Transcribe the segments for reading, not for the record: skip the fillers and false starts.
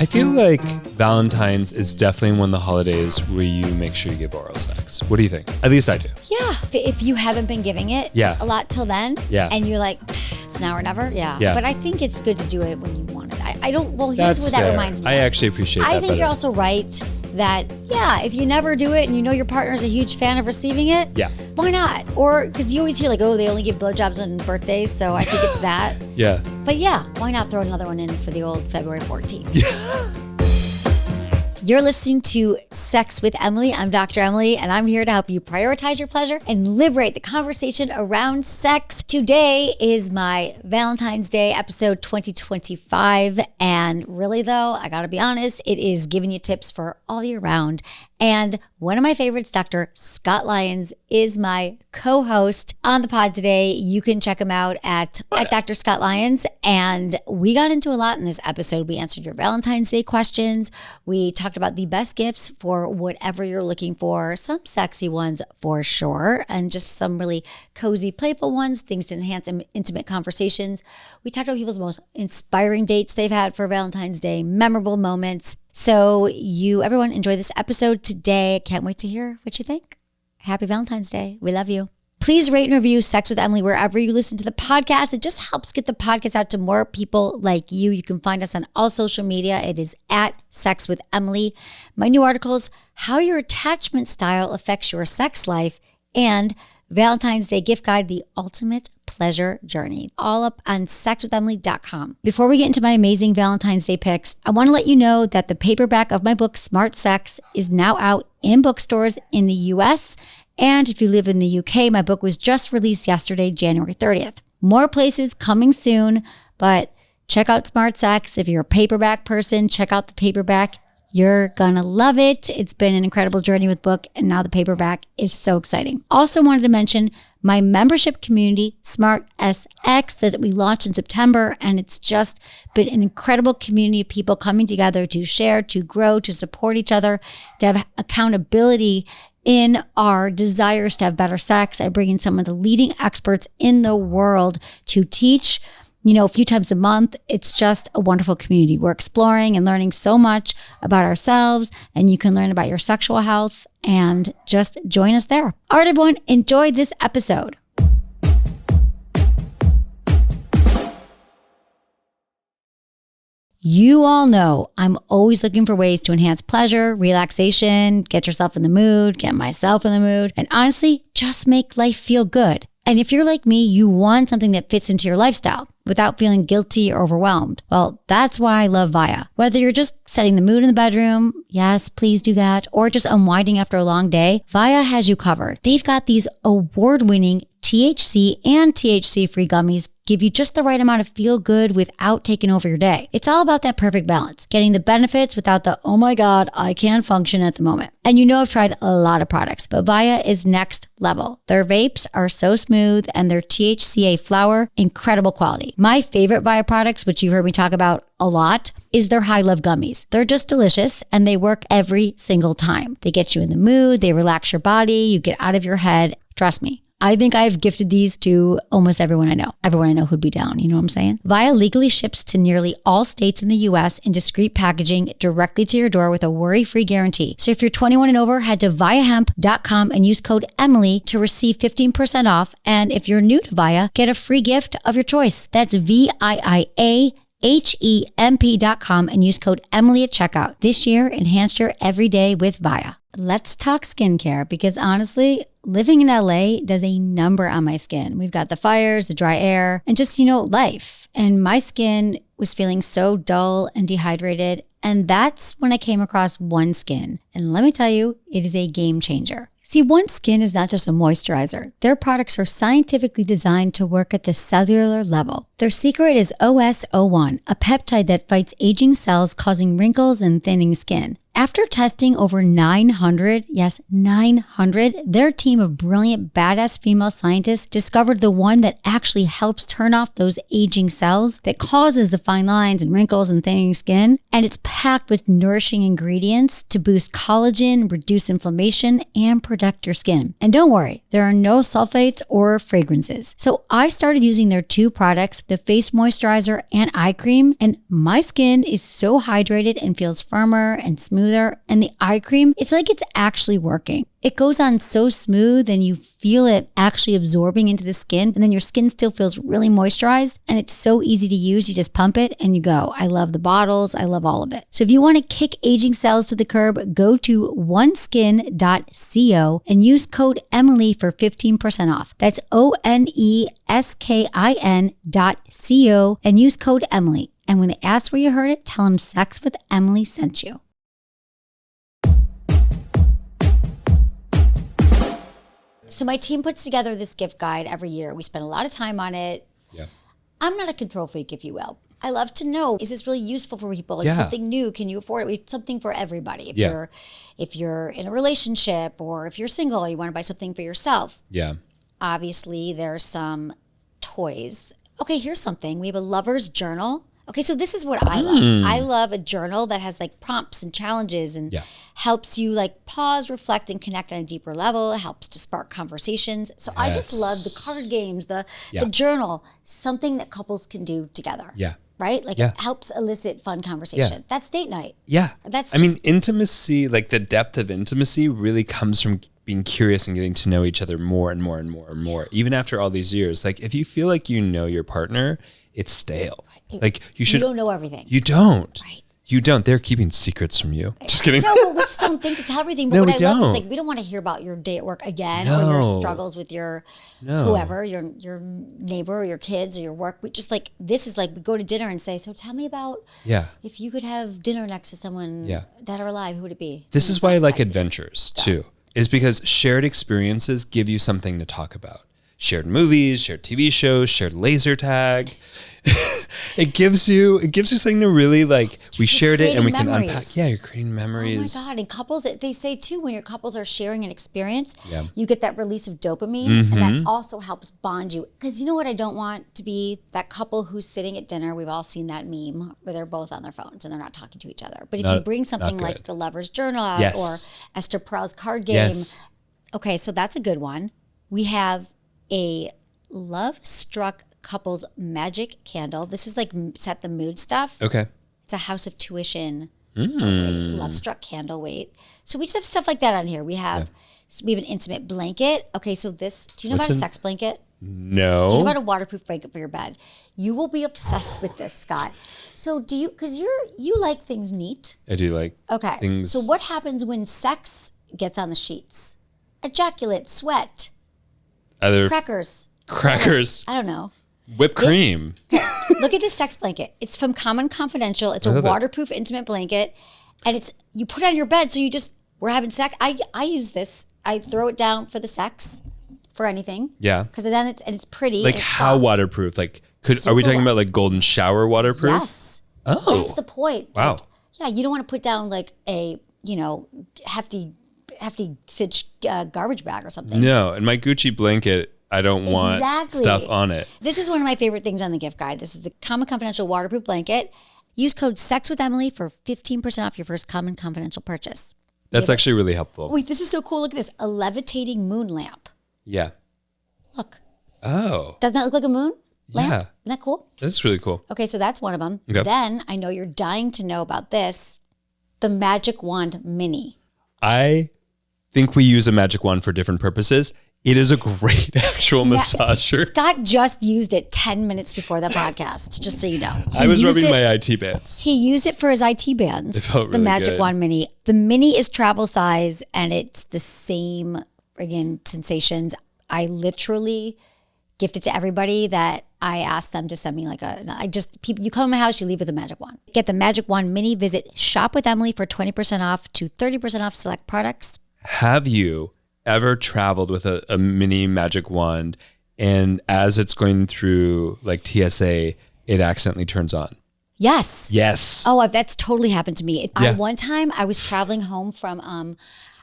I feel like Valentine's is definitely one of the holidays where you make sure you give oral sex. What do you think? At least I do. Yeah. If you haven't been giving it a lot till then, and you're like, it's now or never, But I think it's good to do it when you want it. I don't, well, here's what that reminds me. I actually appreciate that. I think you're also right that, if you never do it and you know your partner's a huge fan of receiving it, why not? Or, because you always hear like, oh, they only give blowjobs on birthdays, so I think it's that. But why not throw another one in for the old February 14th? You're listening to Sex with Emily. I'm Dr. Emily, and I'm here to help you prioritize your pleasure and liberate the conversation around sex. Today is my Valentine's Day episode 2025. And really though, I gotta be honest, it is giving you tips for all year round. And one of my favorites, Dr. Scott Lyons, is my co-host on the pod today. You can check him out at Dr. Scott Lyons. And we got into a lot in this episode. We answered your Valentine's Day questions. We talked about the best gifts for whatever you're looking for. Some sexy ones for sure. And just some really cozy, playful ones, things to enhance intimate conversations. We talked about people's most inspiring dates they've had for Valentine's Day, memorable moments. So everyone enjoy this episode today. Can't wait to hear what you think. Happy Valentine's Day. We love you. Please rate and review Sex with Emily wherever you listen to the podcast. It just helps get the podcast out to more people like you. You can find us on all social media. It is at Sex with Emily. My new articles, How Your Attachment Style Affects Your Sex Life, and Valentine's Day Gift Guide, The Ultimate Pleasure Journey, all up on sexwithemily.com. Before we get into my amazing Valentine's Day picks, I want to let you know that the paperback of my book, Smart Sex, is now out in bookstores in the US. And if you live in the UK, my book was just released yesterday, January 30th. More places coming soon, but check out Smart Sex. If you're a paperback person, check out the paperback. You're gonna love it. It's been an incredible journey with book, and now the paperback is so exciting. Also wanted to mention my membership community, Smart SX, that we launched in September, and it's just been an incredible community of people coming together to share, to grow, to support each other, to have accountability in our desires to have better sex. I bring in some of the leading experts in the world to teach, a few times a month. It's just a wonderful community. We're exploring and learning so much about ourselves, and you can learn about your sexual health and just join us there. All right, everyone, enjoy this episode. You all know I'm always looking for ways to enhance pleasure, relaxation, get yourself in the mood, get myself in the mood, and honestly, just make life feel good. And if you're like me, you want something that fits into your lifestyle without feeling guilty or overwhelmed. Well, that's why I love Via. Whether you're just setting the mood in the bedroom, yes, please do that, or just unwinding after a long day, Via has you covered. They've got these award-winning THC and THC-free gummies give you just the right amount of feel good without taking over your day. It's all about that perfect balance, getting the benefits without the, oh my God, I can't function at the moment. And I've tried a lot of products, but Via is next level. Their vapes are so smooth and their THCA flower, incredible quality. My favorite Via products, which you heard me talk about a lot, is their High Love gummies. They're just delicious and they work every single time. They get you in the mood, they relax your body, you get out of your head. Trust me. I think I've gifted these to almost everyone I know. Everyone I know who'd be down, you know what I'm saying? Via legally ships to nearly all states in the US in discreet packaging directly to your door with a worry-free guarantee. So if you're 21 and over, head to viahemp.com and use code Emily to receive 15% off. And if you're new to Via, get a free gift of your choice. That's VIIAHEMP.com and use code Emily at checkout. This year, enhance your everyday with Via. Let's talk skincare because honestly, living in LA does a number on my skin. We've got the fires, the dry air, and just, life. And my skin was feeling so dull and dehydrated. And that's when I came across One Skin. And let me tell you, it is a game changer. See, One Skin is not just a moisturizer. Their products are scientifically designed to work at the cellular level. Their secret is OS01, a peptide that fights aging cells causing wrinkles and thinning skin. After testing over 900, yes, 900, their team of brilliant, badass female scientists discovered the one that actually helps turn off those aging cells that causes the fine lines and wrinkles and thinning skin. And it's packed with nourishing ingredients to boost collagen, reduce inflammation, and protect your skin. And don't worry, there are no sulfates or fragrances. So I started using their 2 products, the face moisturizer and eye cream, and my skin is so hydrated and feels firmer and smoother. And the eye cream, it's like it's actually working. It goes on so smooth and you feel it actually absorbing into the skin, and then your skin still feels really moisturized, and it's so easy to use. You just pump it and you go. I love the bottles. I love all of it. So if you want to kick aging cells to the curb, go to oneskin.co and use code Emily for 15% off. That's oneskin.co and use code Emily. And when they ask where you heard it, tell them Sex with Emily sent you. So my team puts together this gift guide every year. We spend a lot of time on it. Yeah. I'm not a control freak, if you will. I love to know, is this really useful for people? Is it something new? Can you afford it? It's something for everybody. If you're in a relationship, or if you're single, you want to buy something for yourself. Yeah. Obviously, there's some toys. Okay, here's something. We have a lover's journal. Okay, so this is what I love. I love a journal that has like prompts and challenges and helps you like pause, reflect, and connect on a deeper level. It helps to spark conversations. So I just love the card games, the journal, something that couples can do together. Yeah. Right? Like it helps elicit fun conversation. Yeah. That's date night. Yeah. That's I mean, intimacy, like the depth of intimacy really comes from being curious and getting to know each other more and more and more and more. Even after all these years, like if you feel like you know your partner, it's stale. Like you don't know everything. You don't. Right. You don't. They're keeping secrets from you. Just kidding. No, but we just don't think to tell everything. But No, what we I love is don't. like we don't want to hear about your day at work again or your struggles with your whoever, your neighbor or your kids or your work. We just like this is like we go to dinner and say, so tell me about if you could have dinner next to someone dead or alive, who would it be? This is why I like adventures too, is because shared experiences give you something to talk about. Shared movies, shared TV shows, shared laser tag. It gives you something to really like. We shared it and we can unpack. Yeah, you're creating memories. Oh my God. And couples, they say too, when your couples are sharing an experience, you get that release of dopamine and that also helps bond you. Because you know what I don't want to be? That couple who's sitting at dinner, we've all seen that meme where they're both on their phones and they're not talking to each other. But if you bring something like the Lover's Journal out or Esther Perel's card game. Okay, so that's a good one. We have a Love Struck Couples Magic Candle. This is like set the mood stuff. Okay. It's a House of Tuition Love Struck candle weight. So we just have stuff like that on here. We have an intimate blanket. Okay, so this, do you know about a sex blanket? No. Do you know about a waterproof blanket for your bed? You will be obsessed with this, Scott. So do you, because you like things neat. I do like things. So what happens when sex gets on the sheets? Ejaculate, sweat, crackers. I don't know. Whipped cream. Look at this sex blanket. It's from Common Confidential. It's a waterproof intimate blanket. And it's you put it on your bed. So we're having sex. I use this. I throw it down for the sex, for anything. Yeah. Because then it's pretty. Like it's how soft. Waterproof? Like are we talking about like golden shower waterproof? Yes. Oh. That's the point. Wow. Like, yeah, you don't want to put down like a, hefty stitch garbage bag or something. No. And my Gucci blanket, I don't want stuff on it. This is one of my favorite things on the gift guide. This is the Common Confidential waterproof blanket. Use code SEXWITHEMILY for 15% off your first Common Confidential purchase. That's actually really helpful. Wait, this is so cool. Look at this. A levitating moon lamp. Yeah. Look. Oh. Doesn't that look like a moon lamp? Yeah. Isn't that cool? That's really cool. Okay, so that's one of them. Okay. Then I know you're dying to know about this. The Magic Wand Mini. I think we use a magic wand for different purposes. It is a great actual massager. Scott just used it 10 minutes before the podcast, just so you know. I was rubbing my IT bands. He used it for his IT bands. It felt really the Magic good. Wand Mini. The Mini is travel size, and it's the same friggin' sensations. I literally gift it to everybody that I asked them to send me you come to my house, you leave with a Magic Wand. Get the Magic Wand Mini. Visit Shop with Emily for 20% off to 30% off select products. Have you ever traveled with a mini magic wand and as it's going through like TSA, it accidentally turns on? Yes. Yes. Oh, that's totally happened to me. Yeah. One time I was traveling home from,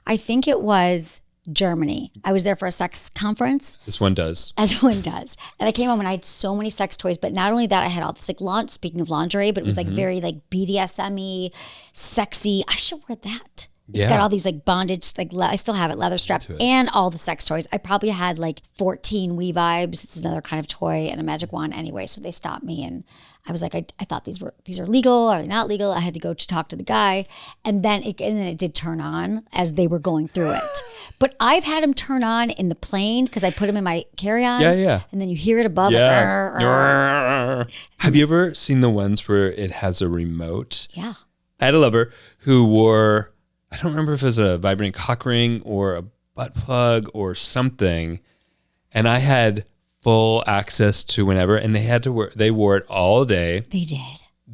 I think it was Germany. I was there for a sex conference. This one does. As one does. And I came home and I had so many sex toys, but not only that, I had all this like speaking of lingerie, but it was like very like BDSM-y, sexy. I should wear that. It's got all these like bondage, like I still have it, leather strap, and all the sex toys. I probably had like 14 We Vibes. It's another kind of toy and a magic wand anyway. So they stopped me and I was like, I thought these are legal. Are they not legal? I had to go to talk to the guy. And then it did turn on as they were going through it. But I've had them turn on in the plane because I put them in my carry-on. Yeah. And then you hear it above. Yeah. Have you ever seen the ones where it has a remote? Yeah. I had a lover who wore, I don't remember if it was a vibrating cock ring or a butt plug or something. And I had full access to whenever, and they wore it all day. They did.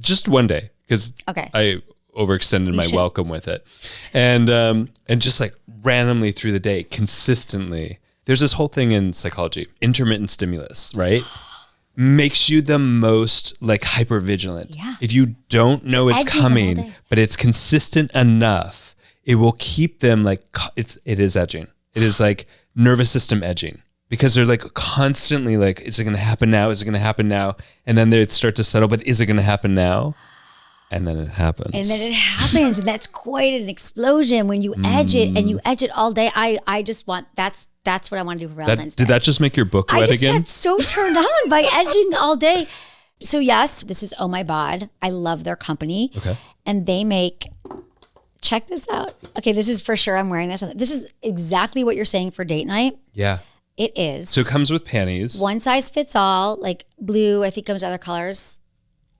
Just one day, because I overextended my welcome with it. And just like randomly through the day, consistently. There's this whole thing in psychology, intermittent stimulus, right? Makes you the most like hyper vigilant. Yeah. If you don't know it's coming, but it's consistent enough, it will keep them like, it is edging. It is like nervous system edging. Because they're like constantly like, is it going to happen now? Is it going to happen now? And then they start to settle, but is it going to happen now? And then it happens. And that's quite an explosion when you edge it, and you edge it all day. I just want, that's what I want to do for Valentine's Day. Did that just make your book wet again? I just got so turned on by edging all day. So yes, this is Oh My Bod. I love their company. Okay. And they make, check this out. Okay, this is for sure. I'm wearing this. This is exactly what you're saying for date night. Yeah. It is. So it comes with panties. One size fits all, like blue, I think comes other colors.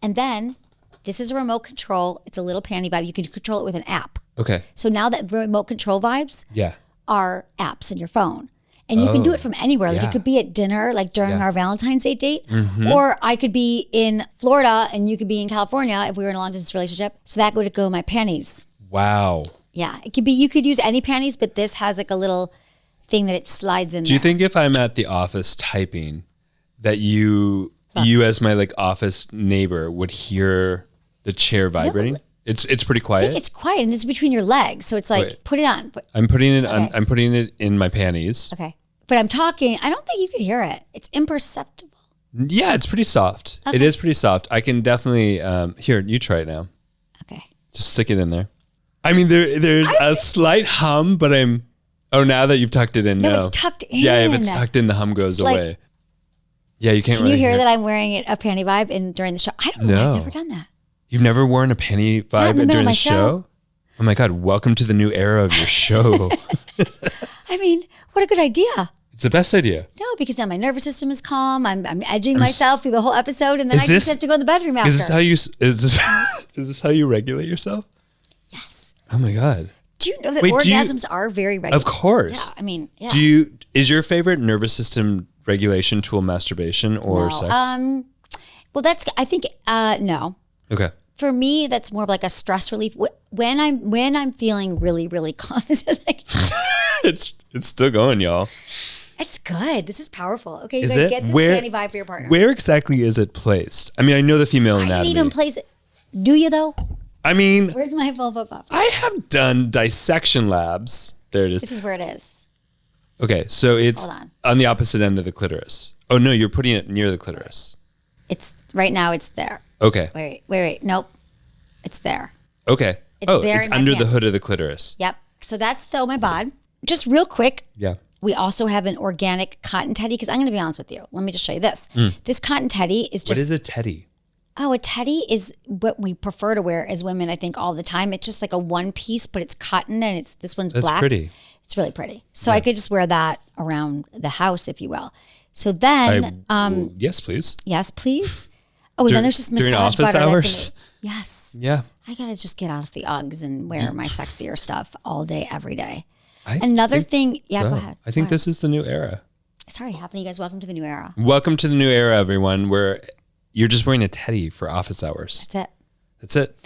And then this is a remote control. It's a little panty vibe. You can control it with an app. Okay. So now that remote control vibes are apps in your phone. And you can do it from anywhere. Like it could be at dinner, like during our Valentine's Day date. Or I could be in Florida and you could be in California if we were in a long distance relationship. So that would go in my panties. Wow. Yeah. It could be, you could use any panties, but this has like a little thing that it slides in. Do you think if I'm at the office typing that you as my like office neighbor would hear the chair vibrating? No. It's pretty quiet. I think it's quiet and it's between your legs. So it's like, put it on. I'm putting it on. I'm putting it in my panties. Okay. But I'm talking, I don't think you could hear it. It's imperceptible. Yeah, it's pretty soft. Okay. It is pretty soft. I can definitely, here, you try it now. Okay. Just stick it in there. I mean, there's a slight hum, but now that you've tucked it in, no. It's tucked in. Yeah, if it's tucked in, the hum goes away. Yeah, you can't Can really you hear that I'm wearing a panty vibe during the show? I don't know. I've never done that. You've never worn a panty vibe during the show? Oh my God, welcome to the new era of your show. I mean, what a good idea. It's the best idea. No, because now my nervous system is calm. I'm edging myself through the whole episode, and then I just have to go in the bedroom after. Is this how you regulate yourself? Yes. Oh my God. Do you know that orgasms are very regular? Of course. Yeah, I mean, yeah. Is your favorite nervous system regulation tool masturbation or sex? Well, I think no. Okay. For me, that's more of like a stress relief. When I'm feeling really, really calm, this is like it's still going, y'all. It's good. This is powerful. Okay, you guys get this panty vibe for your partner. Where exactly is it placed? I mean, I know the female anatomy. I didn't even place it. Do you though? I mean, where's my vulva buff? I have done dissection labs. There it is. This is where it is. Okay, so it's on the opposite end of the clitoris. Oh no, you're putting it near the clitoris. It's right now. It's there. Okay. Wait. Nope. It's there. Okay. It's under the hood of the clitoris. Yep. So that's the Oh My Bod. Just real quick. Yeah. We also have an organic cotton teddy because I'm going to be honest with you. Let me just show you this. This cotton teddy is just. What is a teddy? Oh, a teddy is what we prefer to wear as women, I think, all the time. It's just like a one piece, but it's cotton and this one's black. That's pretty. It's really pretty. So I could just wear that around the house, if you will. So then. Yes, please. Yes, please. Oh, and then there's this massage butter. Hours? Yes. Yeah. I got to just get out of the Uggs and wear my sexier stuff all day, every day. Another thing. Yeah, go ahead. I think this is the new era. It's already happening. You guys, welcome to the new era. Welcome to the new era, everyone, where you're just wearing a teddy for office hours. That's it.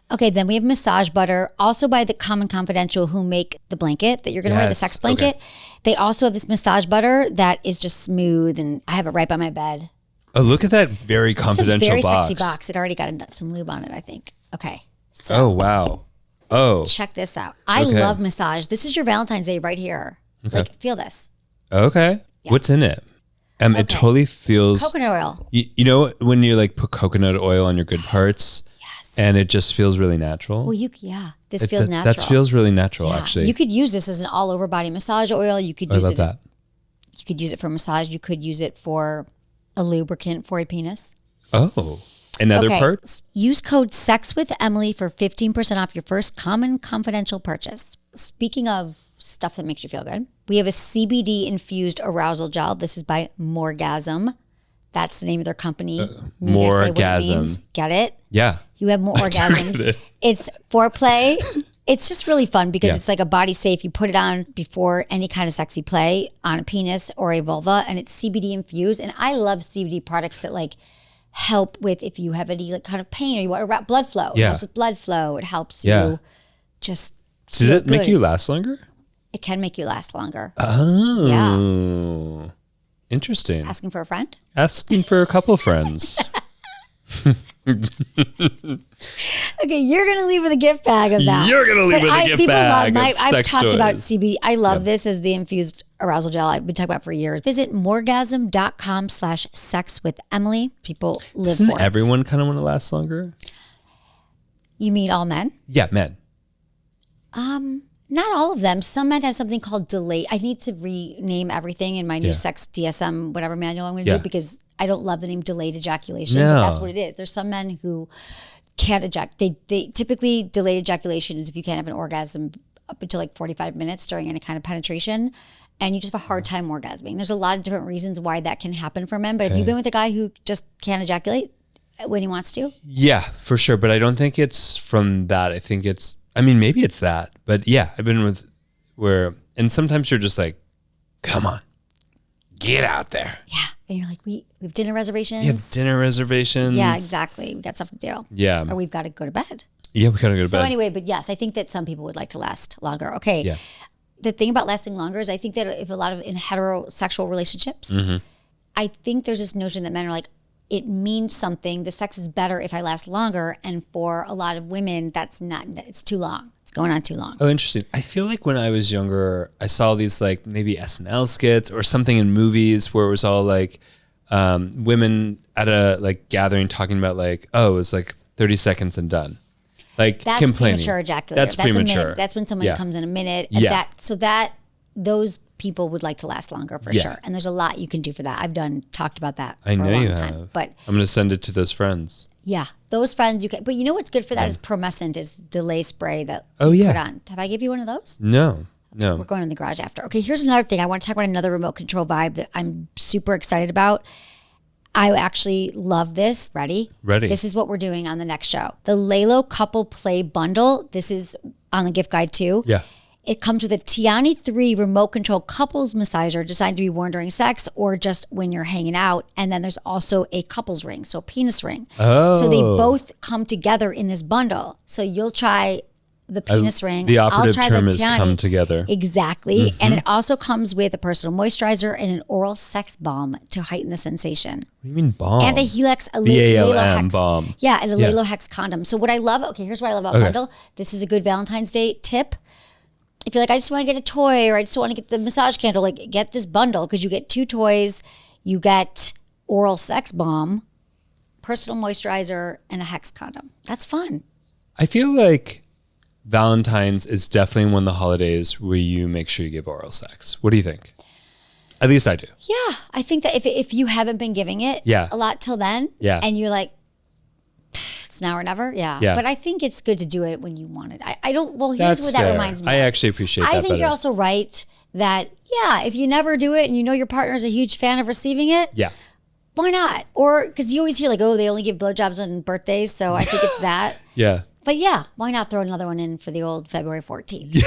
Okay, then we have massage butter, also by the Common Confidential, who make the blanket that you're going to wear, the sex blanket. Okay. They also have this massage butter that is just smooth, and I have it right by my bed. Oh, look at that very confidential it's a very box. sexy box. It already got some lube on it, I think. Okay. So Oh, wow. Oh. check this out. I love massage. This is your Valentine's Day right here. Okay. Like, feel this. Okay. Yeah. What's in it? It totally feels... Coconut oil. You know when you like put coconut oil on your good parts? Yes. And it just feels really natural? Well, this feels natural. That feels really natural, actually. You could use this as an all-over body massage oil. You could use I love that. You could use it for massage. You could use it for a lubricant for a penis. Oh. And other parts? Use code SEXWITHEMILY for 15% off your first common confidential purchase. Speaking of stuff that makes you feel good, we have a CBD infused arousal gel. This is by Morgasm. That's the name of their company. Morgasm. Get it? Yeah. You have more orgasms. It's foreplay. It's just really fun because it's like a body safe. You put it on before any kind of sexy play on a penis or a vulva, and it's CBD infused. And I love CBD products that like help with if you have any like kind of pain or you want to blood flow. It helps with blood flow. It helps you just. Does it make you last longer? It can make you last longer. Oh. Yeah. Interesting. Asking for a friend? Asking for a couple friends. Okay, you're going to leave with a gift bag of that. You're going to leave with a gift bag of I've sex talked toys. about CBD. I love this as the infused arousal gel. I've been talking about it for years. Visit morgasm.com/sexwithemily. People live Doesn't for it. everyone kind of want to last longer? You mean all men? Yeah, men. Not all of them. Some men have something called delay. I need to rename everything in my new sex DSM, whatever manual I'm going to do, because I don't love the name delayed ejaculation. No. But that's what it is. There's some men who can't ejaculate. They typically delayed ejaculation is if you can't have an orgasm up until like 45 minutes during any kind of penetration, and you just have a hard time orgasming. There's a lot of different reasons why that can happen for men. But have you been with a guy who just can't ejaculate when he wants to? Yeah, for sure. But I don't think it's from that. I think it's, I mean, maybe it's that. But yeah, I've been with where, and sometimes you're just like, come on, get out there. Yeah. And you're like, we have dinner reservations. You have dinner reservations. Yeah, exactly. We got stuff to do. Yeah. Or we've got to go to bed. Yeah, we got to go to So bed. anyway, but yes, I think that some people would like to last longer. Okay. Yeah. The thing about lasting longer is I think that if a lot of in heterosexual relationships, I think there's this notion that men are like, it means something. The sex is better if I last longer. And for a lot of women, that's not, it's too long. It's going on too long. Oh, interesting. I feel like when I was younger, I saw these like maybe SNL skits or something in movies where it was all like women at a like gathering talking about like, oh, it was like 30 seconds and done. Like That's complaining. premature ejaculation. That's premature. A minute. That's when someone comes in a minute. And those people would like to last longer for sure. And there's a lot you can do for that. I've talked about that for a long time. But I'm going to send it to those friends. Yeah, those friends you can. But you know what's good for that is Promescent, is delay spray that you put on. Have I give you one of those? No. We're going in the garage after. Okay, here's another thing. I want to talk about another remote control vibe that I'm super excited about. I actually love this. Ready? This is what we're doing on the next show. The Lalo Couple Play Bundle. This is on the gift guide too. Yeah. It comes with a Tiani 3 remote control couples massager designed to be worn during sex or just when you're hanging out. And then there's also a couples ring, so penis ring. Oh. So they both come together in this bundle. So you'll try the penis ring. The operative I'll try term the is Tiani. come together. Exactly. And it also comes with a personal moisturizer and an oral sex balm to heighten the sensation. What do you mean balm? And a Helix, a BALM Lalo-Hex balm. Yeah, and a Lalo-Hex condom. So what I love, here's what I love about bundle. This is a good Valentine's Day tip. If you're like, I just want to get a toy or I just want to get the massage candle, like get this bundle because you get 2 toys, you get oral sex balm, personal moisturizer, and a Hex condom. That's fun. I feel like Valentine's is definitely one of the holidays where you make sure you give oral sex. What do you think? At least I do. Yeah, I think that if you haven't been giving it a lot till then, and you're like, it's now or never, But I think it's good to do it when you want it. I don't, well, here's what that reminds me I of. actually appreciate that I think better. you're also right that, if you never do it and you know your partner's a huge fan of receiving it, why not? Or, because you always hear like, oh, they only give blowjobs on birthdays, so I think it's that. But why not throw another one in for the old February 14th?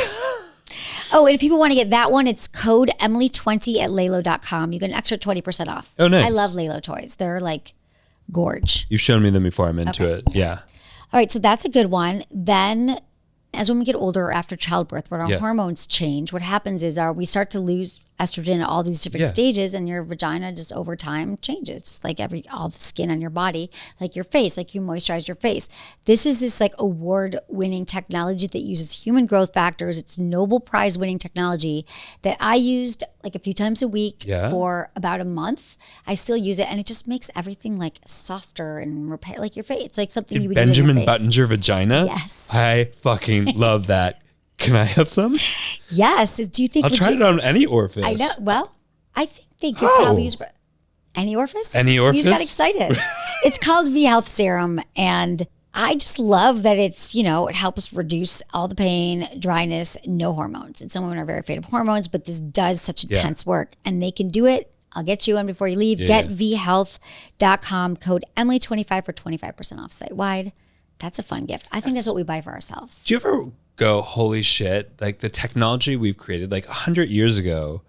Oh, and if people want to get that one, it's code Emily20 at Lalo.com. You get an extra 20% off. Oh, nice. I love Lalo toys. They're like gorge. You've shown me them before. I'm into it. Yeah. All right, so that's a good one. Then as when we get older after childbirth, when our hormones change, what happens is we start to lose estrogen, all these different Yeah. stages, and your vagina just over time changes. Just like all the skin on your body, like your face, like you moisturize your face. This is this like award-winning technology that uses human growth factors. It's Nobel Prize winning technology that I used like a few times a week for about a month. I still use it, and it just makes everything like softer and repair like your face. It's like something you would Benjamin use on your face. buttons your vagina. Yes. I fucking love that. Can I have some? Yes. Do you think I'll try it on any orifice. I know. Well, I think they could probably use for any orifice. Any orifice? You just got excited. It's called V Health Serum, and I just love that it's, it helps reduce all the pain, dryness, no hormones. And some women are very afraid of hormones, but this does such intense work, and they can do it. I'll get you one before you leave. Get vhealth.com, code Emily25 for 25% off site-wide. That's a fun gift. I think that's what we buy for ourselves. Do you ever go, holy shit, like the technology we've created like 100 years ago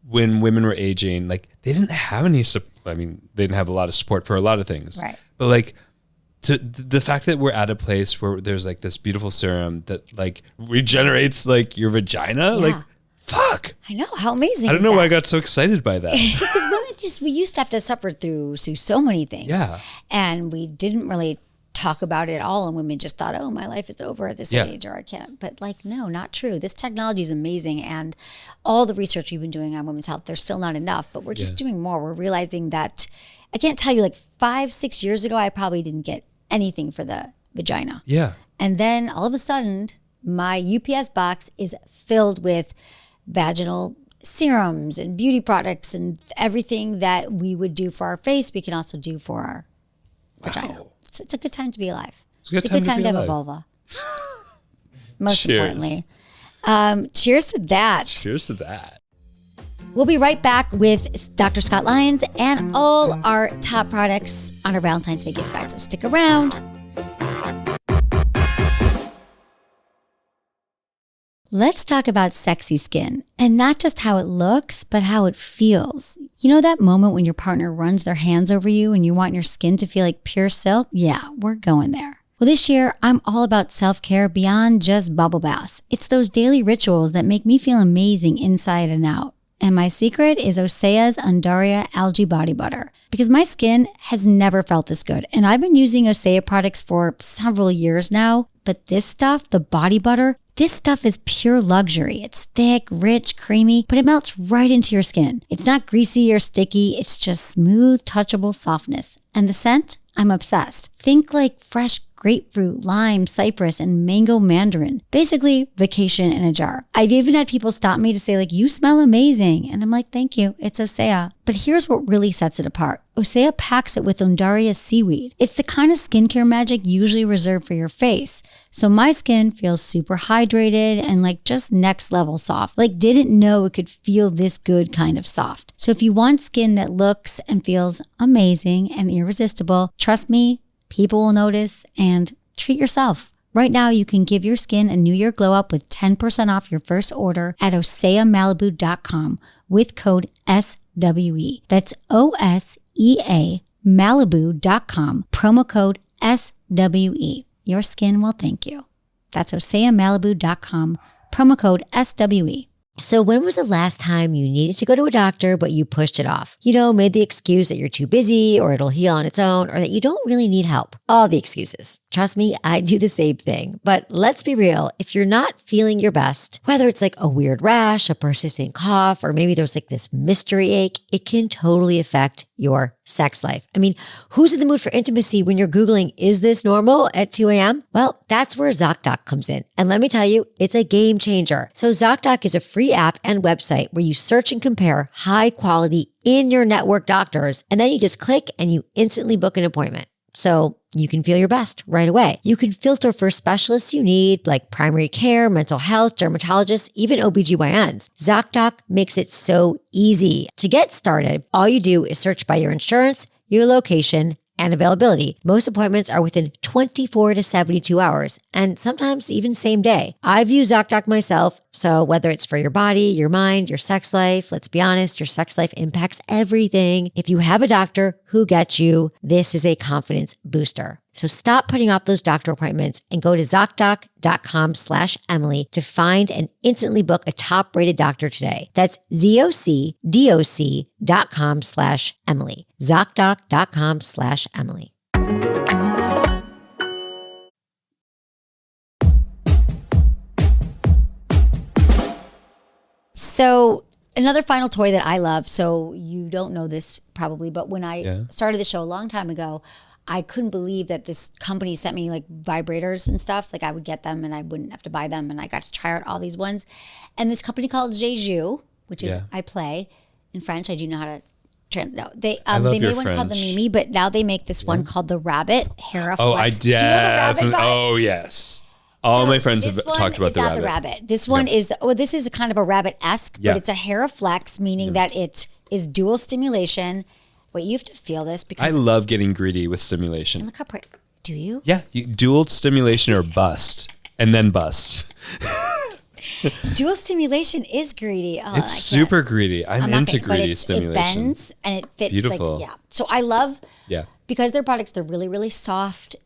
when women were aging, like they didn't have any they didn't have a lot of support for a lot of things. Right. But like the fact that we're at a place where there's like this beautiful serum that like regenerates like your vagina, like fuck. I know, how amazing. I don't know why I got so excited by that. Because women we used to have to suffer through so many things. Yeah. And we didn't really talk about it at all, and women just thought, oh, my life is over at this age, or I can't. But like, no, not true. This technology is amazing, and all the research we've been doing on women's health, there's still not enough, but we're just doing more. We're realizing that, I can't tell you, like 5-6 years ago, I probably didn't get anything for the vagina. Yeah. And then all of a sudden, my UPS box is filled with vaginal serums and beauty products and everything that we would do for our face, we can also do for our vagina. It's a good time to be alive. It's a good time to have a vulva. Most importantly. Cheers to that. Cheers to that. We'll be right back with Dr. Scott Lyons and all our top products on our Valentine's Day gift guide. So stick around. Let's talk about sexy skin, and not just how it looks, but how it feels. You know that moment when your partner runs their hands over you and you want your skin to feel like pure silk? Yeah, we're going there. Well, this year, I'm all about self-care beyond just bubble baths. It's those daily rituals that make me feel amazing inside and out. And my secret is Osea's Undaria Algae Body Butter. Because my skin has never felt this good. And I've been using Osea products for several years now. But this stuff, the body butter, this stuff is pure luxury. It's thick, rich, creamy, but it melts right into your skin. It's not greasy or sticky. It's just smooth, touchable softness. And the scent? I'm obsessed. Think like fresh grapefruit, lime, cypress, and mango mandarin. Basically, vacation in a jar. I've even had people stop me to say like, you smell amazing. And I'm like, thank you, it's Osea. But here's what really sets it apart. Osea packs it with Undaria seaweed. It's the kind of skincare magic usually reserved for your face. So my skin feels super hydrated and like just next level soft. Like didn't know it could feel this good kind of soft. So if you want skin that looks and feels amazing and irresistible, trust me, people will notice, and treat yourself. Right now, you can give your skin a New Year glow up with 10% off your first order at OseaMalibu.com with code SWE. That's OSEA Malibu.com, promo code SWE. Your skin will thank you. That's OseaMalibu.com, promo code SWE. So when was the last time you needed to go to a doctor, but you pushed it off? You know, made the excuse that you're too busy or it'll heal on its own or that you don't really need help. All the excuses. Trust me, I do the same thing. But let's be real. If you're not feeling your best, whether it's like a weird rash, a persistent cough, or maybe there's like this mystery ache, it can totally affect your sex life. I mean, who's in the mood for intimacy when you're Googling, is this normal at 2 a.m.? Well, that's where ZocDoc comes in. And let me tell you, it's a game changer. So ZocDoc is a free app and website where you search and compare high quality in your network doctors. And then you just click and you instantly book an appointment. So you can feel your best right away. You can filter for specialists you need, like primary care, mental health, dermatologists, even OBGYNs. ZocDoc makes it so easy. To get started, all you do is search by your insurance, your location, and availability. Most appointments are within 24 to 72 hours, and sometimes even same day. I've used ZocDoc myself, so whether it's for your body, your mind, your sex life, let's be honest, your sex life impacts everything. If you have a doctor who gets you, this is a confidence booster. So stop putting off those doctor appointments and go to ZocDoc.com/Emily to find and instantly book a top-rated doctor today. That's ZocDoc.com/Emily. ZocDoc.com/Emily. So another final toy that I love, so you don't know this probably, but when I started the show a long time ago, I couldn't believe that this company sent me like vibrators and stuff. Like I would get them and I wouldn't have to buy them. And I got to try out all these ones. And this company called Jeju, which is, I play in French. I do know how to they made one called the Mimi, but now they make this one called the Rabbit Hair. Oh, I did. Oh, yes. All my friends have talked about the rabbit. This one is, this is a kind of a rabbit-esque, but it's a Hairaflex, meaning that it is dual stimulation. Wait, you have to feel this because I love getting greedy with stimulation. Look how pretty. Do you? Yeah, dual stimulation or bust, and then bust. Dual stimulation is greedy. Oh, it's super greedy. I'm into greedy stimulation. It bends and it fits. Beautiful. Like, so I love. Yeah. Because their products, they're really, really soft.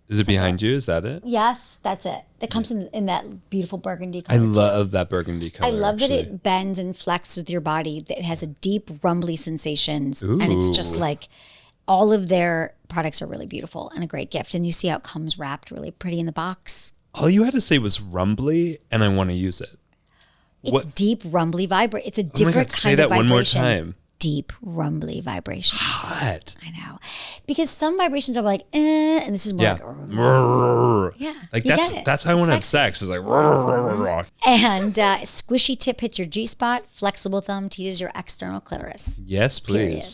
Is it behind you? Is that it? Yes, that's it. It comes in that beautiful burgundy color. I love that burgundy color. I love that it bends and flexes with your body. It has a deep, rumbly sensations. Ooh. And it's just like all of their products are really beautiful and a great gift. And you see how it comes wrapped really pretty in the box. All you had to say was rumbly, and I want to use it. It's deep, rumbly vibrate. It's a different kind say of that vibration. One more time. Deep, rumbly vibrations. Hot. I know. Because some vibrations are like, and this is more like, yeah. Like that's how I want to have sex. Is like, and squishy tip hits your G-spot. Flexible thumb teases your external clitoris. Yes, please. Period.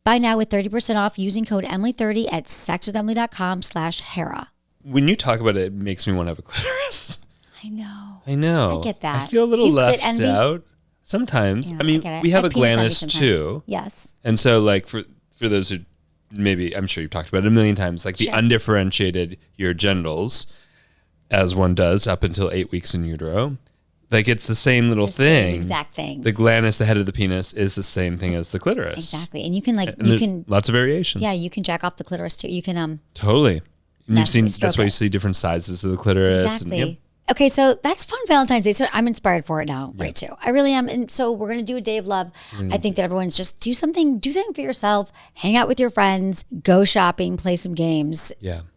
Buy now with 30% off using code Emily30 at sexwithemily.com/Hera. When you talk about it, it makes me want to have a clitoris. I know. I get that. I feel a little left out. Sometimes. Yeah, I mean, we have a glanus too. Yes. And so like for those who maybe, I'm sure you've talked about it a million times, like the undifferentiated your genitals, as one does up until 8 weeks in utero, like it's the same little thing. Same exact thing. The glanus, the head of the penis, is the same thing as the clitoris. Exactly. And you can lots of variations. Yeah, you can jack off the clitoris too. You can totally. And you've seen, that's why you see different sizes of the clitoris. Exactly. And, Okay, so that's fun Valentine's Day. So I'm inspired for it now, right too. I really am. And so we're going to do a day of love. I think that everyone's just do something for yourself, hang out with your friends, go shopping, play some games,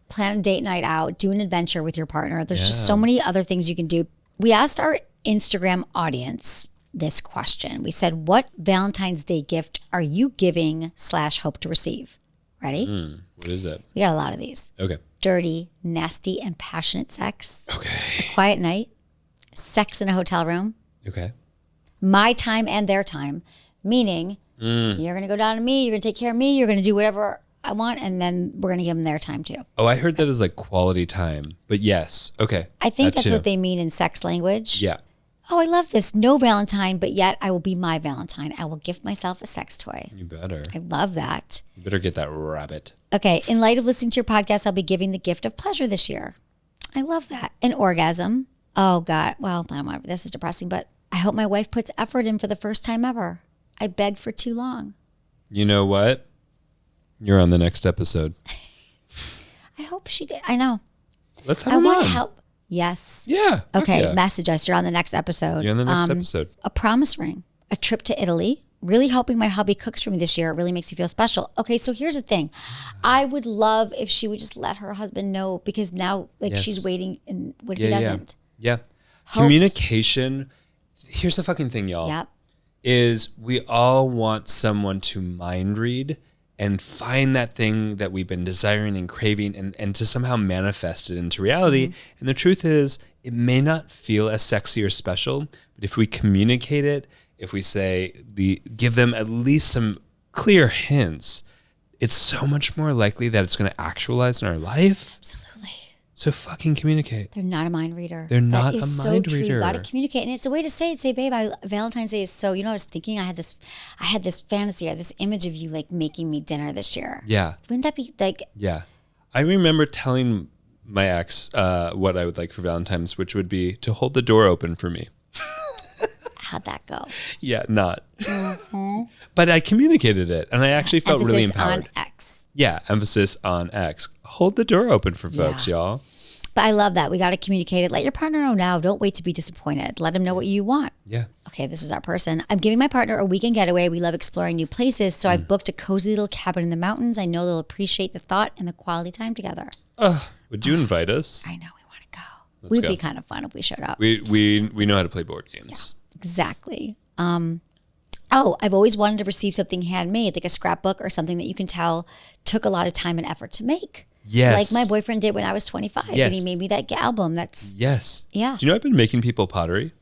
plan a date night out, do an adventure with your partner. There's just so many other things you can do. We asked our Instagram audience this question. We said, what Valentine's Day gift are you giving / hope to receive? Ready? What is it? We got a lot of these. Okay. Dirty, nasty, and passionate sex. Okay. A quiet night. Sex in a hotel room. Okay. My time and their time. Meaning, you're going to go down to me, you're going to take care of me, you're going to do whatever I want, and then we're going to give them their time too. Oh, I heard that as like quality time. But yes. Okay. I think that's what they mean in sex language. Yeah. Oh, I love this. No Valentine, but yet I will be my Valentine. I will gift myself a sex toy. You better. I love that. You better get that rabbit. Okay. In light of listening to your podcast, I'll be giving the gift of pleasure this year. I love that. An orgasm. Oh, God. Well, this is depressing, but I hope my wife puts effort in for the first time ever. I begged for too long. You know what? You're on the next episode. I hope she did. I know. Let's have I want to help. Yes. Yeah. Okay. Message us. You're on the next episode. You're on the next episode. A promise ring. A trip to Italy. Really hoping my hubby cooks for me this year. It really makes me feel special. Okay, so here's the thing. I would love if she would just let her husband know because now she's waiting and what if he doesn't? Yeah. Communication. Here's the fucking thing, y'all. Yep. Is we all want someone to mind read and find that thing that we've been desiring and craving and to somehow manifest it into reality. Mm-hmm. And the truth is, it may not feel as sexy or special, but if we communicate it, if we say, give them at least some clear hints, it's so much more likely that it's going to actualize in our life. Absolutely. So fucking communicate. They're not a mind reader. They're not That is a so mind true. reader. You got to communicate, and it's a way to say it. Say, babe, Valentine's Day is so. You know, I was thinking, I had this fantasy, I had this image of you like making me dinner this year. Yeah. Wouldn't that be like? Yeah. I remember telling my ex what I would like for Valentine's, which would be to hold the door open for me. How'd that go? Yeah, not. But I communicated it, and I actually felt really empowered. On X. Yeah, emphasis on X. Hold the door open for folks, y'all. But I love that. We got to communicate it. Let your partner know now. Don't wait to be disappointed. Let them know what you want. Yeah. Okay, this is our person. I'm giving my partner a weekend getaway. We love exploring new places, so I booked a cozy little cabin in the mountains. I know they'll appreciate the thought and the quality time together. Would you invite us? I know we want to go. Let's We'd go. be kind of fun if we showed up. We know how to play board games. Exactly. I've always wanted to receive something handmade, like a scrapbook or something that you can tell took a lot of time and effort to make. Yes. Like my boyfriend did when I was 25, Yes. and he made me that album. That's Yes. Yeah. Do you know I've been making people pottery?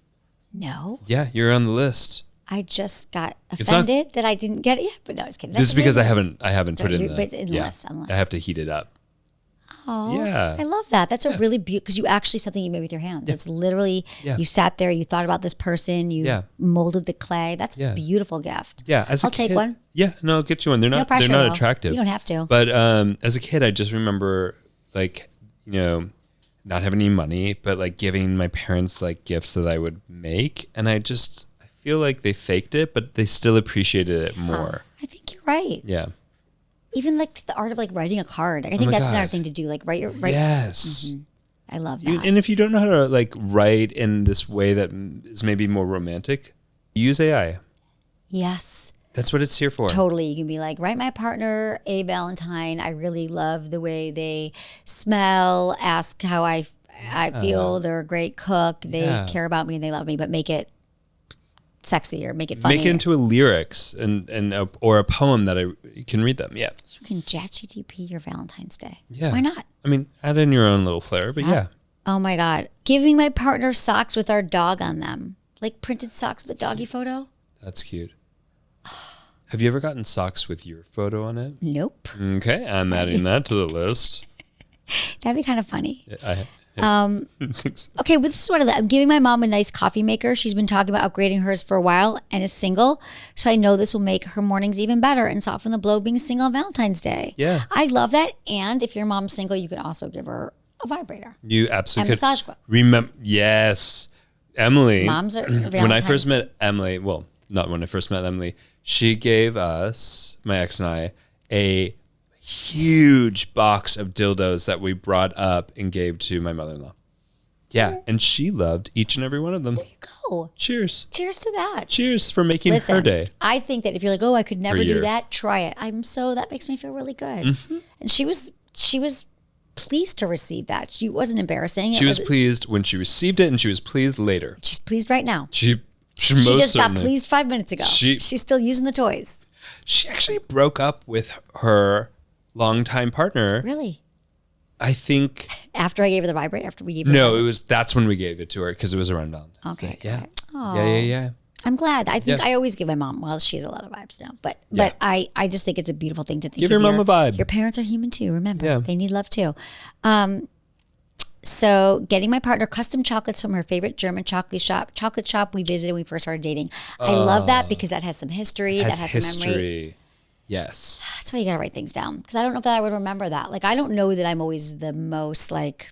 no. Yeah, you're on the list. I just got not- offended that I didn't get it yet, but no, I was kidding. This is because I haven't put Sorry, in but in the list, on the I list. have to heat it up. Oh, Yeah. I love that. That's a really beautiful, because you actually something you made with your hands. It's literally, Yeah. you sat there, you thought about this person, you Yeah. molded the clay. That's Yeah. a beautiful gift. Yeah, as a I'll take kid- one. Yeah, no, I'll get you one. They're No not pressure. they're not though. attractive. You don't have to. But as a kid, I just remember like, not having any money, but like giving my parents like gifts that I would make, and I feel like they faked it, but they still appreciated it more. I think you're right. Yeah. Even like the art of like writing a card. I think my that's God. another thing to do. Like write. Yes. I love that. And if you don't know how to like write in this way that is maybe more romantic, use AI. Yes. That's what it's here for. Totally. You can be like, write my partner a Valentine. I really love the way they smell. Ask how I feel. They're a great cook. They care about me and they love me, but make it sexy or make it funny. Make it into a lyrics or a poem that I can read them. Yeah. You can ChatGPT your Valentine's Day. Yeah. Why not? I mean, add in your own little flair, but yeah. Oh my God. Giving my partner socks with our dog on them. Like printed socks with a doggy photo. That's cute. Have you ever gotten socks with your photo on it? Nope. Okay, I'm adding that to the list. That'd be kind of funny. I think so. Okay, well, this is what I'm giving my mom a nice coffee maker. She's been talking about upgrading hers for a while and is single. So I know this will make her mornings even better and soften the blow of being single on Valentine's Day. Yeah. I love that. And if your mom's single, you can also give her a vibrator. You And absolutely could. massage gun. Yes. Emily. Moms are When I first Valentine's met Emily, well, not when I first met Emily, she gave us, my ex and I, a huge box of dildos that we brought up and gave to my mother-in-law. Yeah, and she loved each and every one of them. There you go. Cheers. Cheers to that. Cheers for making Listen, her day. I think that if you're like, oh, I could never year. do that, try it. That makes me feel really good. Mm-hmm. And she was pleased to receive that. She wasn't embarrassing. She was pleased when she received it, and she was pleased later. She's pleased right now. She She most just got certainly- pleased 5 minutes ago. She- She's still using the toys. She actually broke up with her longtime partner. Really? I think After I gave her the vibrator? After we gave her no, that's when we gave it to her because it was around Valentine's Okay, Day. Yeah. got it. Yeah. I'm glad. I think Yeah. I always give my mom, well, she has a lot of vibes now, but Yeah. I just think it's a beautiful thing to think Give of your mom a vibe. Your parents are human too, remember. Yeah. They need love too. So getting my partner custom chocolates from her favorite German chocolate shop we visited when we first started dating. I love that because that has some history, Has that has some memory. history. Yes. That's why you gotta write things down, because I don't know if that I would remember that. Like, I don't know that I'm always the most like.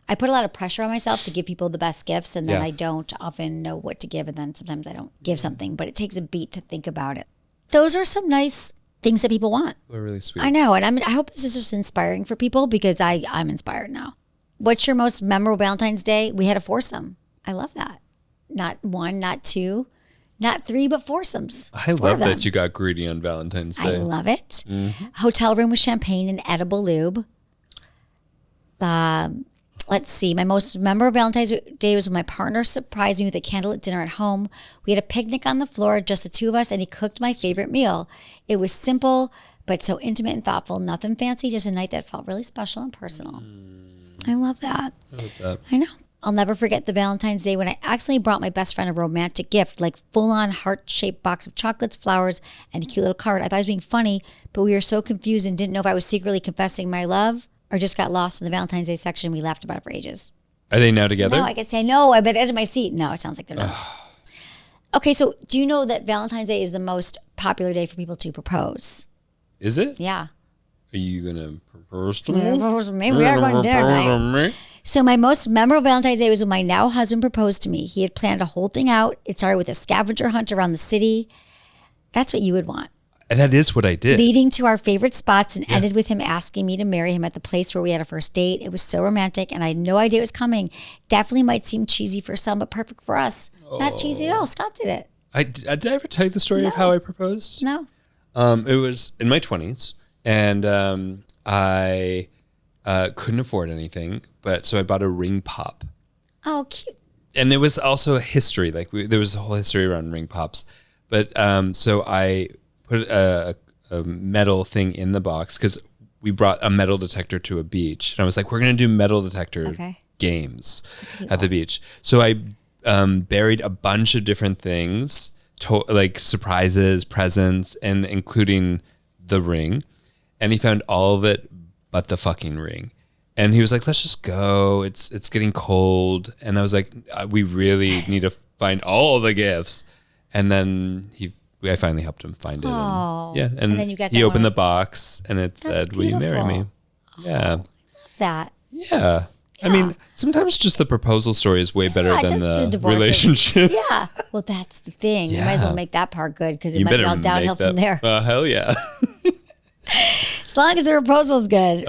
I put a lot of pressure on myself to give people the best gifts, and then Yeah. I don't often know what to give, and then sometimes I don't give something. But it takes a beat to think about it. Those are some nice things that people want. We're really sweet. I know, and I hope this is just inspiring for people, because I'm inspired now. What's your most memorable Valentine's Day? We had a foursome. I love that. Not one, not two, not three, but foursomes. I 4 love of them. that you got greedy on Valentine's I Day. love it. Mm-hmm. Hotel room with champagne and edible lube. Let's see. My most memorable Valentine's Day was when my partner surprised me with a candlelit dinner at home. We had a picnic on the floor, just the two of us, and he cooked my favorite meal. It was simple, but so intimate and thoughtful. Nothing fancy, just a night that felt really special and personal. I love that. I love that. I know. I'll never forget the Valentine's Day when I accidentally brought my best friend a romantic gift, like full-on heart-shaped box of chocolates, flowers, and a cute little card. I thought I was being funny, but we were so confused and didn't know if I was secretly confessing my love or just got lost in the Valentine's Day section. We laughed about it for ages. Are they now together? No, I could say no. I'm at the edge of my seat. No, it sounds like they're not. Okay, so do you know that Valentine's Day is the most popular day for people to propose? Is it? Yeah. Are you going to propose to me? Maybe we are going to dinner tonight. So my most memorable Valentine's Day was when my now husband proposed to me. He had planned a whole thing out. It started with a scavenger hunt around the city. That's what you would want. And that is what I did. Leading to our favorite spots and ended with him asking me to marry him at the place where we had a first date. It was so romantic and I had no idea it was coming. Definitely might seem cheesy for some, but perfect for us. Not cheesy at all. Scott did it. Did I ever tell you the story of how I proposed? No. It was in my 20s, and I couldn't afford anything, so I bought a ring pop. Oh, cute. And it was also a history. Like there was a whole history around ring pops. But so I put a metal thing in the box because we brought a metal detector to a beach, and I was like, we're gonna do metal detector games at the beach. So I buried a bunch of different things, like surprises, presents, and including the ring. And he found all of it but the fucking ring. And he was like, let's just go. It's getting cold. And I was like, we really need to find all the gifts. And then I finally helped him find it. And then you got he opened the box and it said, will you marry me? Yeah. I love that. Yeah. I mean, sometimes just the proposal story is way better than the relationship. Yeah. Well, that's the thing. You might as well make that part good because it might be all downhill from there. Hell yeah. As long as the proposal's good.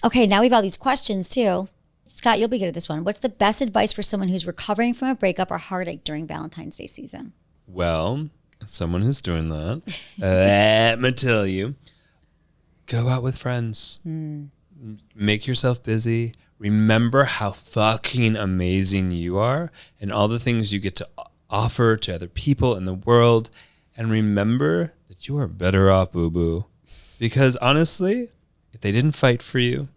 Okay, now we have all these questions too. Scott, you'll be good at this one. What's the best advice for someone who's recovering from a breakup or heartache during Valentine's Day season? Well, as someone who's doing that, let me tell you, go out with friends. Make yourself busy. Remember how fucking amazing you are and all the things you get to offer to other people in the world. And remember that you are better off, boo-boo. Because honestly, if they didn't fight for you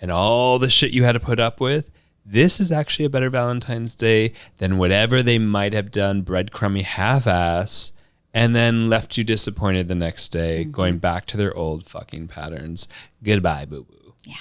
and all the shit you had to put up with, this is actually a better Valentine's Day than whatever they might have done breadcrumby half-ass and then left you disappointed the next day, going back to their old fucking patterns. Goodbye, boo-boo. Yeah.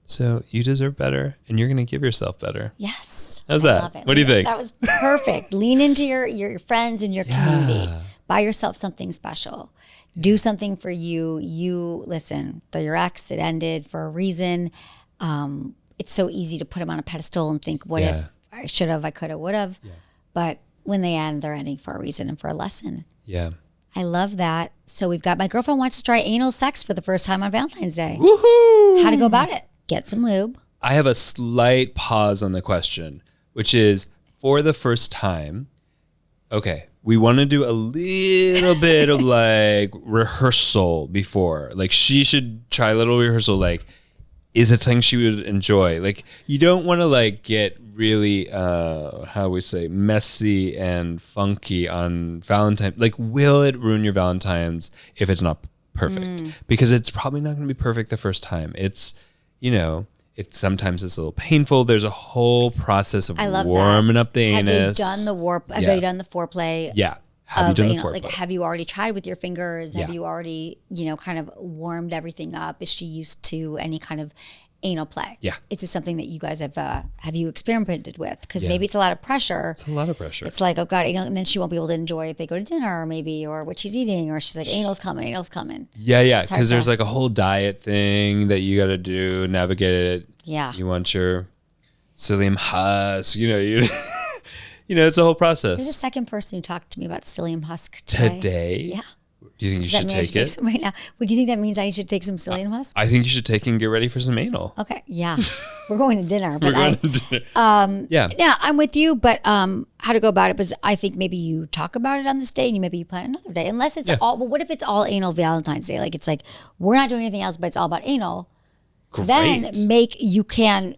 So you deserve better, and you're going to give yourself better. Yes. How's that? Love it. What do you think? That was perfect. Lean into your friends and your community. Buy yourself something special. Do something for you. Listen, your ex, it ended for a reason. It's so easy to put them on a pedestal and think, what if I should have, I could have, would have. Yeah. But when they end, they're ending for a reason and for a lesson. Yeah. I love that. So we've got, my girlfriend wants to try anal sex for the first time on Valentine's Day. Woohoo! How to go about it? Get some lube. I have a slight pause on the question, which is for the first time, okay, we want to do a little bit of like rehearsal before. Like she should try a little rehearsal, like, is it something she would enjoy? Like, you don't want to like get really, how we say, messy and funky on Valentine's. Like, will it ruin your Valentine's if it's not perfect? Because it's probably not going to be perfect the first time. It's, sometimes it's a little painful. There's a whole process of warming up the anus. Have you done the warp? Have you done the foreplay? Yeah. Have you done the foreplay? Like, have you already tried with your fingers? Have you already, kind of warmed everything up? Is she used to any kind of anal play? Yeah. Is this something that you guys have you experimented with? Because maybe it's a lot of pressure. It's a lot of pressure. It's like, oh God, and then she won't be able to enjoy if they go to dinner or what she's eating, or she's like, anal's coming. Yeah. Because there's like a whole diet thing that you got to do, navigate it. Yeah. You want your psyllium husk, it's a whole process. There's a second person who talked to me about psyllium husk today. Yeah. Do you think you should take it? Right now. Would you think that means I should take some psyllium husk? I think you should take it and get ready for some anal. Okay. Yeah. We're going to dinner. But Yeah, I'm with you, but how to go about it, because I think maybe you talk about it on this day and maybe you plan another day. Unless it's all, but what if it's all anal Valentine's Day? Like, it's like, we're not doing anything else, but it's all about anal. Great. Then you can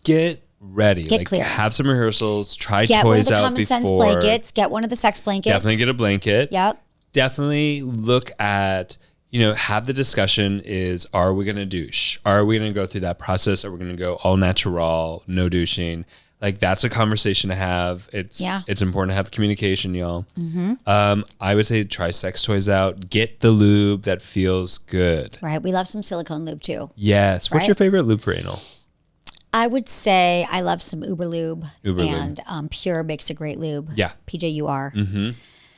get ready. Get clear. Have some rehearsals. Try get toys one of the out common before. sense blankets. Get one of the sex blankets. Definitely get a blanket. Yep. Definitely look at, have the discussion is, are we going to douche? Are we going to go through that process? Are we going to go all natural, no douching? Like that's a conversation to have. It's important to have communication, y'all. I would say try sex toys out. Get the lube that feels good. Right. We love some silicone lube too. Yes. What's your favorite lube for anal? I would say I love some Uber Lube. And Pure makes a great lube. Yeah. PJUR. Mm-hmm.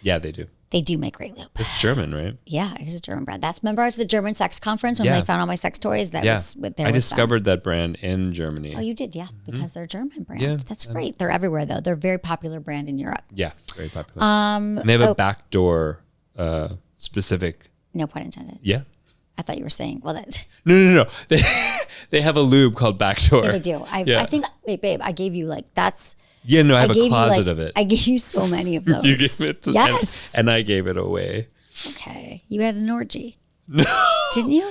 Yeah, they do. They do make great lube. It's German, right? Yeah, it is a German brand. Remember I was at the German sex conference when I found all my sex toys? That was what they were. I discovered that brand in Germany. Oh, you did? Yeah, because they're German brand. Yeah, that's great. They're everywhere though. They're a very popular brand in Europe. Yeah, very popular. And they have a backdoor specific. No pun intended. Yeah. I thought you were saying, well, that. No. They have a lube called Backdoor. Yeah, they do. I think, wait, babe, I gave you like, that's. Yeah, no, I have a closet of it. I gave you so many of those. You gave it to Yes. And I gave it away. Okay. You had an orgy. No. Didn't you?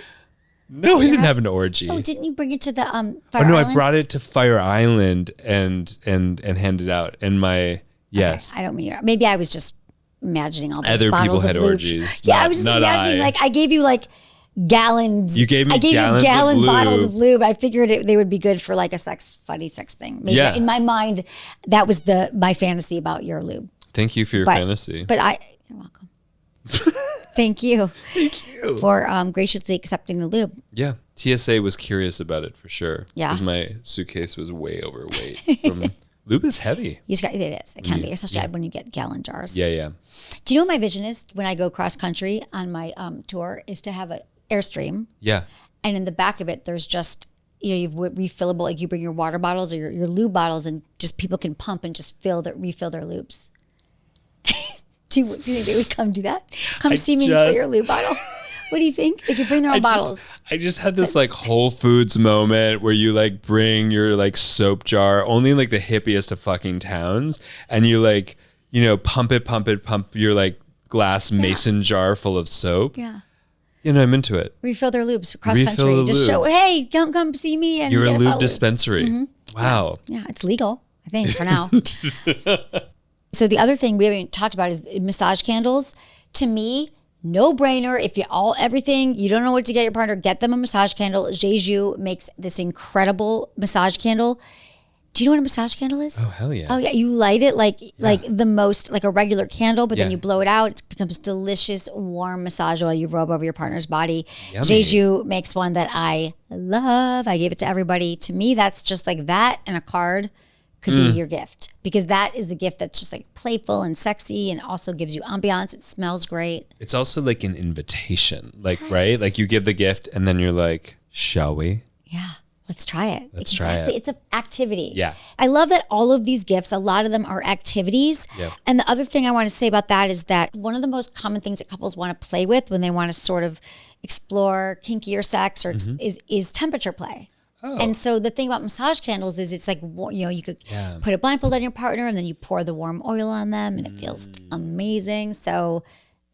No, we didn't have an orgy. Oh, didn't you bring it to the Fire Island? I brought it to Fire Island and handed it out. And yes. Okay, I don't mean, maybe I was just imagining all those other bottles people had of lube. orgies. Yeah, I was just imagining, like, I gave you like gallons. You gave me gallon bottles of lube. I figured they would be good for like a funny sex thing. Maybe in my mind, that was my fantasy about your lube. Thank you for your fantasy. But you're welcome. Thank you. Thank you for graciously accepting the lube. Yeah, TSA was curious about it for sure. Yeah, because my suitcase was way overweight. Lube is heavy. It is. It can be, especially when you get gallon jars. Yeah. Do you know what my vision is when I go cross country on my tour? Is to have an Airstream. Yeah. And in the back of it, there's just, you've refillable, like you bring your water bottles or your lube bottles and just people can pump and just refill their lubes. Do you think they would come do that? Come see me and fill your lube bottle. What do you think? They could bring their own bottles. I just had this like Whole Foods moment where you like bring your like soap jar only in like the hippiest of fucking towns. And you like, pump your like glass mason jar full of soap. Yeah. I'm into it. Refill their lubes cross country. Just show, hey, come see me. And you're a lube dispensary. Mm-hmm. Wow. Yeah, it's legal, I think, for now. So the other thing we haven't talked about is massage candles. To me, no brainer. If you don't know what to get your partner, get them a massage candle. Jeju makes this incredible massage candle. Do you know what a massage candle is? Oh, hell yeah. Oh, yeah. You light it like the most, like a regular candle, but then you blow it out. It becomes delicious, warm massage oil you rub over your partner's body. Yummy. Jeju makes one that I love. I gave it to everybody. To me, that's just like that and a card could be your gift, because that is the gift that's just like playful and sexy and also gives you ambiance. It smells great. It's also like an invitation, like, right? Like you give the gift and then you're like, shall we? Yeah. Let's try it. Let's try it. It's an activity. Yeah. I love that all of these gifts, a lot of them are activities. Yeah. And the other thing I want to say about that is that one of the most common things that couples want to play with when they want to sort of explore kinkier sex or is temperature play. Oh. And so the thing about massage candles is it's like, you could put a blindfold on your partner and then you pour the warm oil on them and it feels amazing. So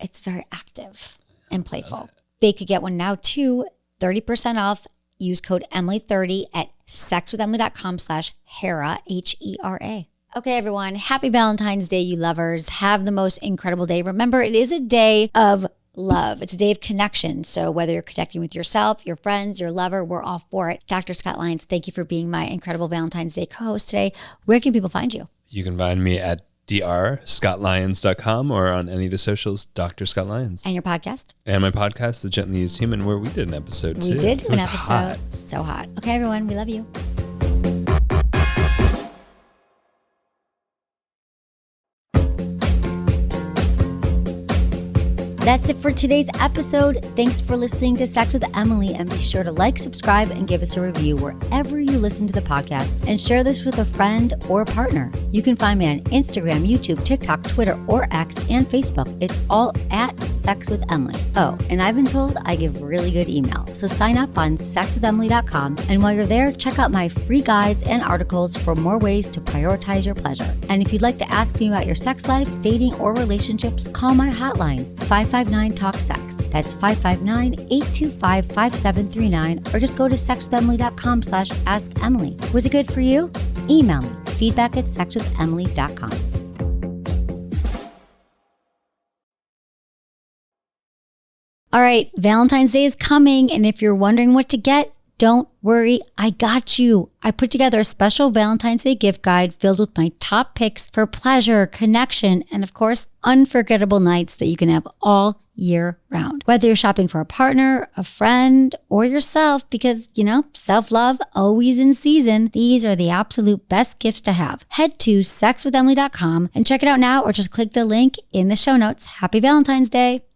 it's very active and playful. They could get one now too, 30% off. Use code Emily30 at sexwithemily.com/Hera, Hera. Okay, everyone. Happy Valentine's Day, you lovers. Have the most incredible day. Remember, it is a day of love. It's a day of connection. So whether you're connecting with yourself, your friends, your lover, we're all for it. Dr. Scott Lyons, thank you for being my incredible Valentine's Day co-host today. Where can people find you? You can find me at drscottlyons.com or on any of the socials, Dr. Scott Lyons. And your podcast? And my podcast, The Gently Used Human, where we did an episode too. We did do an episode. Hot. So hot. Okay, everyone, we love you. That's it for today's episode. Thanks for listening to Sex with Emily, and be sure to like, subscribe, and give us a review wherever you listen to the podcast, and share this with a friend or a partner. You can find me on Instagram, YouTube, TikTok, Twitter, or X, and Facebook. It's all at Sex with Emily. Oh, and I've been told I give really good email, so sign up on sexwithemily.com, and while you're there, check out my free guides and articles for more ways to prioritize your pleasure. And if you'd like to ask me about your sex life, dating, or relationships, call my hotline, 559-TALK-SEX. That's 559-825-5739, or just go to sexwithemily.com/assemily. Was it good for you? Email me, feedback@sexwithemily.com. All right, Valentine's Day is coming, and if you're wondering what to get, Don't worry, I got you. I put together a special Valentine's Day gift guide filled with my top picks for pleasure, connection, and of course, unforgettable nights that you can have all year round. Whether you're shopping for a partner, a friend, or yourself, because, self-love always in season, these are the absolute best gifts to have. Head to sexwithemily.com and check it out now, or just click the link in the show notes. Happy Valentine's Day.